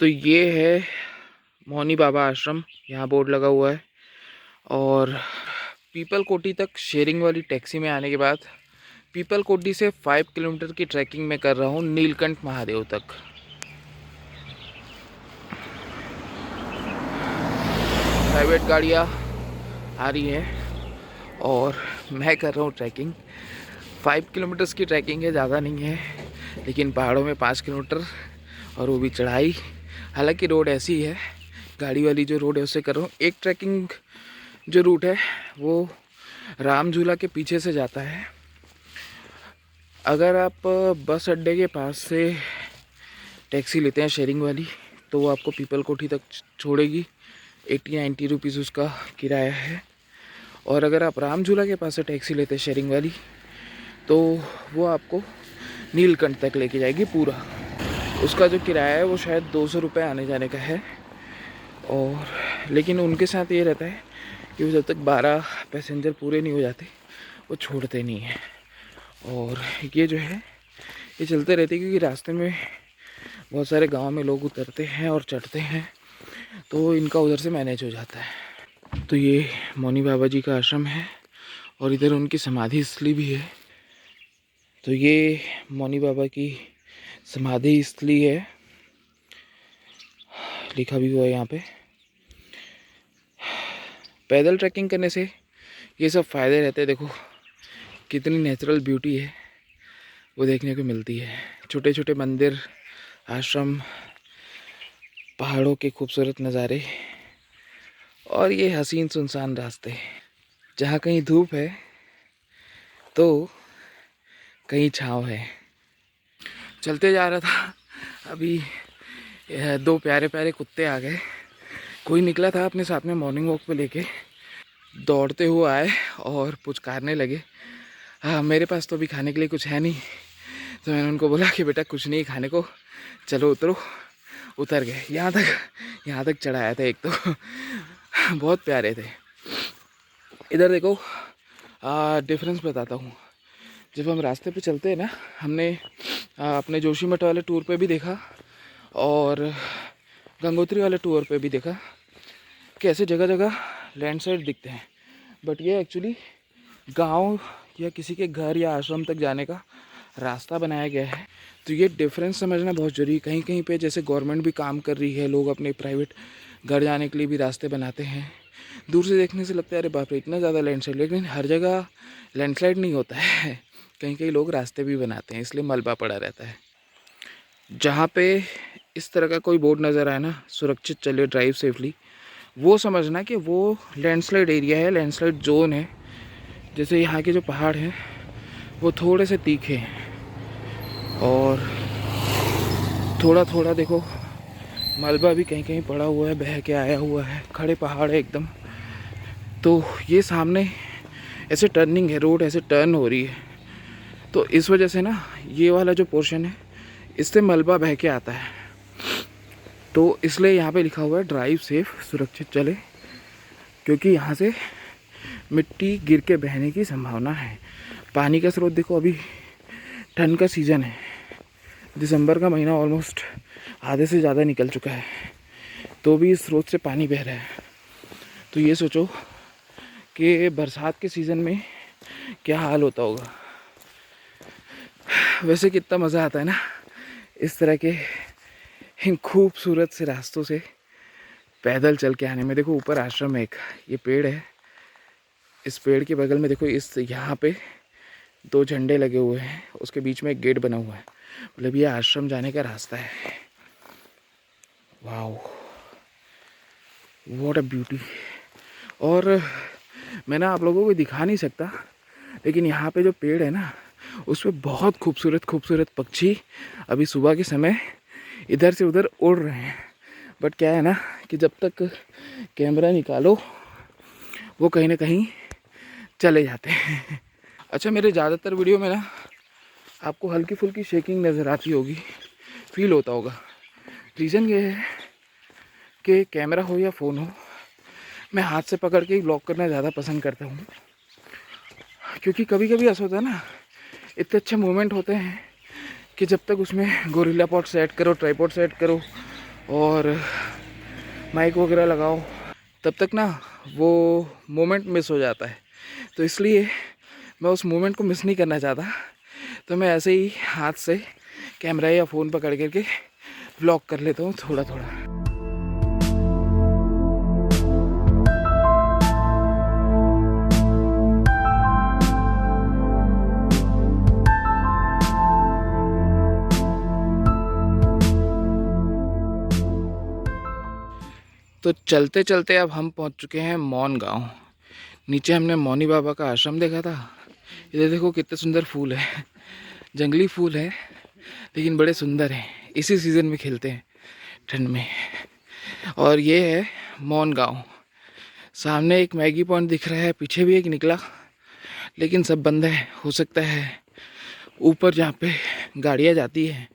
तो ये है मौनी बाबा आश्रम, यहाँ बोर्ड लगा हुआ है। और पीपल कोटी तक शेयरिंग वाली टैक्सी में आने के बाद पीपल कोटी से 5 किलोमीटर की ट्रैकिंग में कर रहा हूँ नीलकंठ महादेव तक। प्राइवेट गाड़ियाँ आ रही हैं और मैं कर रहा हूँ ट्रैकिंग। 5 किलोमीटर्स की ट्रैकिंग है, ज़्यादा नहीं है, लेकिन पहाड़ों में 5 किलोमीटर और वो भी चढ़ाई। हालांकि रोड ऐसी है, गाड़ी वाली जो रोड है उससे कर रहा हूँ। एक ट्रैकिंग जो रूट है वो राम झूला के पीछे से जाता है। अगर आप बस अड्डे के पास से टैक्सी लेते हैं शेयरिंग वाली तो वो आपको पीपल कोठी तक छोड़ेगी। 80-90 रुपीज़ उसका किराया है। और अगर आप राम झूला के पास से टैक्सी लेते हैं शेयरिंग वाली तो वो आपको नीलकंठ तक लेके जाएगी पूरा। उसका जो किराया है वो शायद 200 रुपये आने जाने का है। और लेकिन उनके साथ ये रहता है कि वो जब तक 12 पैसेंजर पूरे नहीं हो जाते वो छोड़ते नहीं हैं। और ये जो है ये चलते रहते हैं, क्योंकि रास्ते में बहुत सारे गांव में लोग उतरते हैं और चढ़ते हैं, तो इनका उधर से मैनेज हो जाता है। तो ये मौनी बाबा जी का आश्रम है और इधर उनकी समाधि स्थली भी है। तो ये मौनी बाबा की समाधि स्थली है, लिखा भी हुआ है यहाँ पे। पैदल ट्रैकिंग करने से ये सब फ़ायदे रहते हैं। देखो कितनी नेचुरल ब्यूटी है वो देखने को मिलती है। छोटे छोटे मंदिर, आश्रम, पहाड़ों के खूबसूरत नज़ारे और ये हसीन सुनसान रास्ते। जहाँ कहीं धूप है तो कहीं छाँव है। चलते जा रहा था, अभी 2 प्यारे प्यारे कुत्ते आ गए। कोई निकला था अपने साथ में मॉर्निंग वॉक पे लेके, दौड़ते हुए आए और पुचकारने लगे। हाँ, मेरे पास तो अभी खाने के लिए कुछ है नहीं, तो मैंने उनको बोला कि बेटा कुछ नहीं खाने को, चलो उतरो। उतर गए। यहाँ तक चढ़ाया था एक तो बहुत प्यारे थे। इधर देखो, डिफरेंस बताता हूँ। जब हम रास्ते पे चलते हैं ना, हमने अपने जोशीमठ वाले टूर पे भी देखा और गंगोत्री वाले टूर पे भी देखा कि ऐसे जगह जगह लैंडस्लाइड दिखते हैं। बट ये एक्चुअली गांव या किसी के घर या आश्रम तक जाने का रास्ता बनाया गया है। तो ये डिफरेंस समझना बहुत ज़रूरी है। कहीं कहीं पे जैसे गवर्नमेंट भी काम कर रही है, लोग अपने प्राइवेट घर जाने के लिए भी रास्ते बनाते हैं। दूर से देखने से लगता है अरे बाप रे इतना ज़्यादा लैंडस्लाइड, लेकिन हर जगह लैंडस्लाइड नहीं होता है। कहीं कहीं लोग रास्ते भी बनाते हैं, इसलिए मलबा पड़ा रहता है। जहाँ पे इस तरह का कोई बोर्ड नज़र आए ना, सुरक्षित चलिए ड्राइव सेफली, वो समझना कि वो लैंडस्लाइड एरिया है, लैंडस्लाइड जोन है। जैसे यहाँ के जो पहाड़ हैं वो थोड़े से तीखे हैं और थोड़ा थोड़ा देखो मलबा भी कहीं कहीं पड़ा हुआ है, बह के आया हुआ है। खड़े पहाड़ है एकदम। तो ये सामने ऐसे टर्निंग है, रोड ऐसे टर्न हो रही है, तो इस वजह से ना ये वाला जो पोर्शन है इससे मलबा बह के आता है। तो इसलिए यहाँ पे लिखा हुआ है ड्राइव सेफ, सुरक्षित चले, क्योंकि यहाँ से मिट्टी गिर के बहने की संभावना है। पानी का स्रोत देखो, अभी ठंड का सीज़न है, दिसंबर का महीना ऑलमोस्ट आधे से ज़्यादा निकल चुका है, तो भी इस स्रोत से पानी बह रहा है। तो ये सोचो कि बरसात के सीज़न में क्या हाल होता होगा। वैसे कितना मज़ा आता है ना इस तरह के इन खूबसूरत से रास्तों से पैदल चल के आने में। देखो ऊपर आश्रम है एक, ये पेड़ है, इस पेड़ के बगल में देखो इस यहाँ पे 2 झंडे लगे हुए हैं, उसके बीच में एक गेट बना हुआ है, मतलब ये आश्रम जाने का रास्ता है। Wow, what a beauty. और मैं ना आप लोगों को दिखा नहीं सकता, लेकिन यहाँ पे जो पेड़ है ना उस पर बहुत खूबसूरत खूबसूरत पक्षी अभी सुबह के समय इधर से उधर उड़ रहे हैं। बट क्या है ना कि जब तक कैमरा निकालो वो कहीं ना कहीं चले जाते हैं। अच्छा, मेरे ज़्यादातर वीडियो में ना आपको हल्की फुल्की शेकिंग नज़र आती होगी, फील होता होगा। रीज़न ये है कि कैमरा हो या फ़ोन हो, मैं हाथ से पकड़ के ही ब्लॉग करना ज़्यादा पसंद करता हूँ, क्योंकि कभी कभी ऐसा होता है ना, इतने अच्छे मोमेंट होते हैं कि जब तक उसमें गोरिल्ला पॉट सेट करो, ट्राइपॉड सेट करो और माइक वगैरह लगाओ, तब तक ना वो मोमेंट मिस हो जाता है। तो इसलिए मैं उस मोमेंट को मिस नहीं करना चाहता, तो मैं ऐसे ही हाथ से कैमरा या फ़ोन पकड़ करके व्लॉग कर लेता हूँ थोड़ा थोड़ा। तो चलते चलते अब हम पहुंच चुके हैं मौन गांव। नीचे हमने मौनी बाबा का आश्रम देखा था। इधर देखो कितने सुंदर फूल है, जंगली फूल है लेकिन बड़े सुंदर हैं, इसी सीज़न में खिलते हैं ठंड में। और ये है मौन गांव। सामने एक मैगी पॉइंट दिख रहा है, पीछे भी एक निकला लेकिन सब बंद है। हो सकता है ऊपर जहाँ पे गाड़ियाँ जाती हैं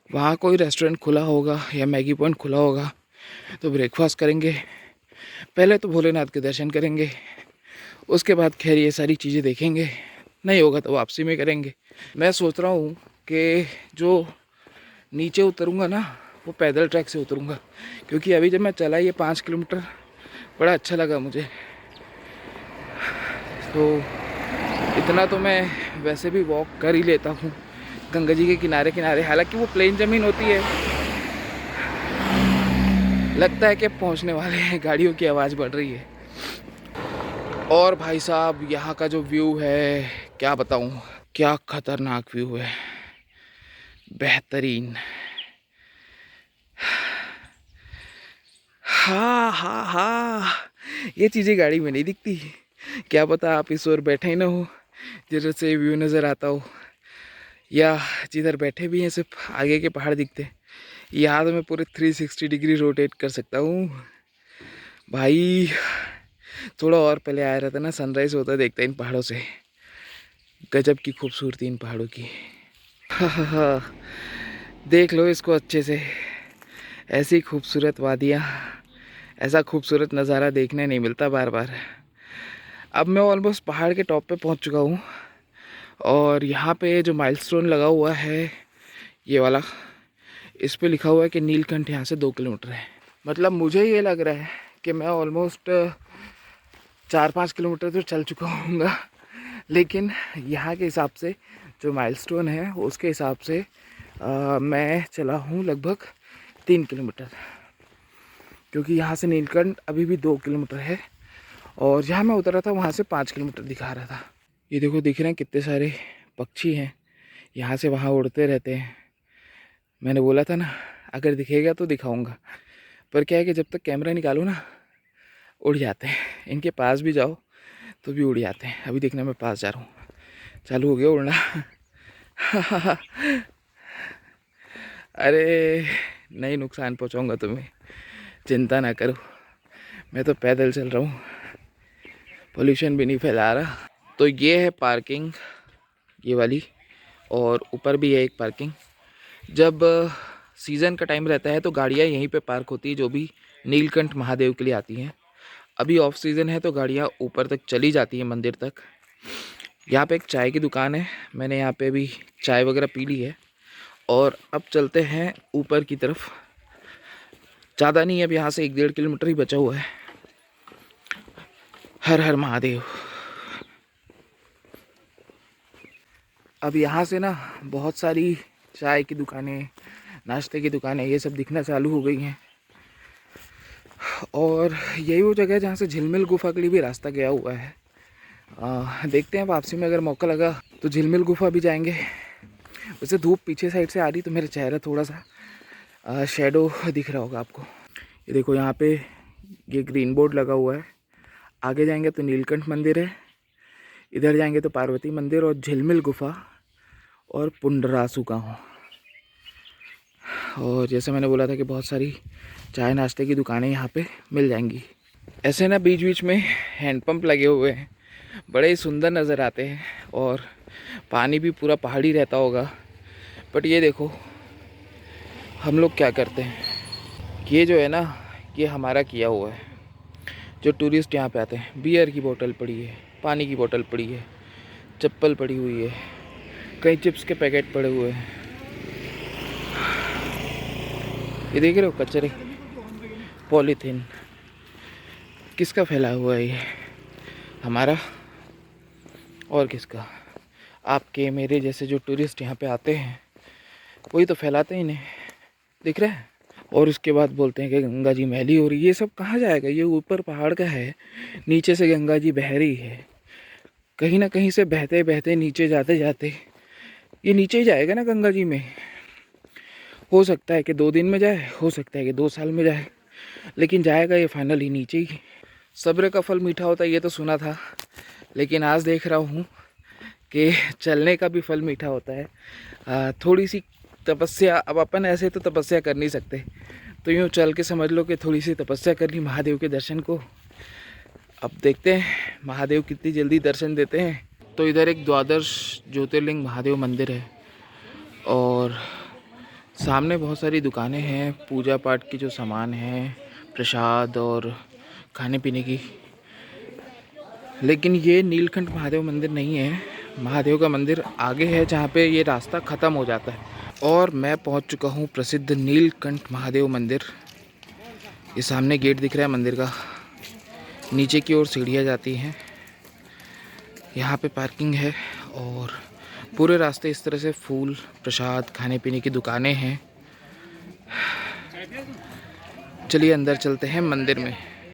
वहाँ कोई रेस्टोरेंट खुला होगा या मैगी पॉइंट खुला होगा, तो ब्रेकफास्ट करेंगे। पहले तो भोलेनाथ के दर्शन करेंगे, उसके बाद खैर ये सारी चीज़ें देखेंगे, नहीं होगा तो वापसी में करेंगे। मैं सोच रहा हूँ कि जो नीचे उतरूँगा ना वो पैदल ट्रैक से उतरूँगा, क्योंकि अभी जब मैं चला ये 5 किलोमीटर बड़ा अच्छा लगा मुझे। तो इतना तो मैं वैसे भी वॉक कर ही लेता हूँ गंगा जी के किनारे किनारे। हालांकि वो प्लेन ज़मीन होती है, लगता है कि पहुँचने वाले हैं, गाड़ियों की आवाज़ बढ़ रही है। और भाई साहब यहाँ का जो व्यू है क्या बताऊँ, क्या खतरनाक व्यू है, बेहतरीन। हाँ हाँ हाँ, ये चीज़ें गाड़ी में नहीं दिखती। क्या पता आप इस ओर बैठे ही ना हो जिधर से व्यू नज़र आता हो, या जिधर बैठे भी हैं सिर्फ आगे के पहाड़ दिखते। यहाँ तो मैं पूरे 360 डिग्री रोटेट कर सकता हूँ भाई। थोड़ा और पहले आया रहता ना, सनराइज़ होता देखता इन पहाड़ों से। गजब की खूबसूरती इन पहाड़ों की। हाँ, देख लो इसको अच्छे से। ऐसी खूबसूरत वादियाँ, ऐसा खूबसूरत नज़ारा देखने नहीं मिलता बार बार। अब मैं ऑलमोस्ट पहाड़ के टॉप पे पहुंच चुका हूँ और यहाँ पे जो माइलस्टोन लगा हुआ है ये वाला, इस पे लिखा हुआ है कि नीलकंठ यहाँ से 2 किलोमीटर है। मतलब मुझे ये लग रहा है कि मैं ऑलमोस्ट 4-5 किलोमीटर तो चल चुका हूँगा, लेकिन यहाँ के हिसाब से जो माइलस्टोन है उसके हिसाब से मैं चला हूँ लगभग 3 किलोमीटर, क्योंकि यहाँ से नीलकंठ अभी भी 2 किलोमीटर है और जहाँ मैं उतरा था वहाँ से 5 किलोमीटर दिखा रहा था। ये देखो दिख रहे हैं कितने सारे पक्षी हैं, यहाँ से वहाँ उड़ते रहते हैं। मैंने बोला था ना अगर दिखेगा तो दिखाऊंगा, पर क्या है कि जब तक कैमरा निकालो ना उड़ जाते हैं। इनके पास भी जाओ तो भी उड़ जाते हैं। अभी देखना मैं पास जा रहा हूँ, चालू हो गया उड़ना। अरे नहीं, नुकसान पहुँचाऊँगा तुम्हें, चिंता ना करो। मैं तो पैदल चल रहा हूँ, पोल्यूशन भी नहीं फैला रहा। तो ये है पार्किंग, ये वाली, और ऊपर भी है एक पार्किंग। जब सीज़न का टाइम रहता है तो गाड़ियाँ यहीं पे पार्क होती है, जो भी नीलकंठ महादेव के लिए आती हैं। अभी ऑफ सीज़न है तो गाड़ियाँ ऊपर तक चली जाती हैं मंदिर तक। यहाँ पे एक चाय की दुकान है, मैंने यहाँ पे अभी चाय वगैरह पी ली है और अब चलते हैं ऊपर की तरफ। ज़्यादा नहीं, अब यहाँ से 1-1.5 किलोमीटर ही बचा हुआ है। हर हर महादेव। अब यहाँ से ना बहुत सारी चाय की दुकानें, नाश्ते की दुकानें, ये सब दिखना चालू हो गई हैं। और यही वो जगह है जहाँ से झिलमिल गुफा के लिए भी रास्ता गया हुआ है। देखते हैं वापसी में अगर मौका लगा तो झिलमिल गुफा भी जाएंगे। वैसे धूप पीछे साइड से आ रही तो मेरा चेहरा थोड़ा सा शेडो दिख रहा होगा आपको। ये देखो यहाँ पे ये ग्रीन बोर्ड लगा हुआ है। आगे जाएंगे तो नीलकंठ मंदिर है, इधर जाएंगे तो पार्वती मंदिर और झिलमिल गुफा और पुंडरासु गाँव। और जैसे मैंने बोला था कि बहुत सारी चाय नाश्ते की दुकानें यहाँ पे मिल जाएंगी। ऐसे ना बीच बीच में हैंडपम्प लगे हुए हैं, बड़े ही सुंदर नज़र आते हैं और पानी भी पूरा पहाड़ी रहता होगा। बट ये देखो हम लोग क्या करते हैं, ये जो है ना ये हमारा किया हुआ है। जो टूरिस्ट यहाँ पे आते हैं, बियर की बोतल पड़ी है, पानी की बोतल पड़ी है, चप्पल पड़ी हुई है, कई चिप्स के पैकेट पड़े हुए हैं। ये देख रहे हो कचरे, पॉलीथीन किसका फैला हुआ है ये? हमारा और किसका? आपके मेरे जैसे जो टूरिस्ट यहाँ पे आते हैं वही तो फैलाते हैं इन्हें, दिख रहा है। और उसके बाद बोलते हैं कि गंगा जी मैली हो रही है। ये सब कहाँ जाएगा? ये ऊपर पहाड़ का है, नीचे से गंगा जी बह रही है, कहीं ना कहीं से बहते बहते नीचे जाते जाते ये नीचे ही जाएगा ना गंगा जी में। हो सकता है कि 2 दिन में जाए, हो सकता है कि 2 साल में जाए, लेकिन जाएगा ये फाइनली नीचे ही। सब्र का फल मीठा होता है ये तो सुना था, लेकिन आज देख रहा हूँ कि चलने का भी फल मीठा होता है। थोड़ी सी तपस्या, अब अपन ऐसे तो तपस्या कर नहीं सकते, तो यूँ चल के समझ लो कि थोड़ी सी तपस्या कर ली महादेव के दर्शन को। अब देखते हैं महादेव कितनी जल्दी दर्शन देते हैं। तो इधर एक द्वादश ज्योतिर्लिंग महादेव मंदिर है और सामने बहुत सारी दुकानें हैं, पूजा पाठ की जो सामान है, प्रसाद और खाने पीने की। लेकिन ये नीलकंठ महादेव मंदिर नहीं है, महादेव का मंदिर आगे है जहाँ पे ये रास्ता ख़त्म हो जाता है। और मैं पहुँच चुका हूँ प्रसिद्ध नीलकंठ महादेव मंदिर। ये सामने गेट दिख रहा है मंदिर का, नीचे की ओर सीढ़ियाँ जाती हैं, यहाँ पे पार्किंग है और पूरे रास्ते इस तरह से फूल, प्रसाद, खाने पीने की दुकानें हैं। चलिए अंदर चलते हैं मंदिर में।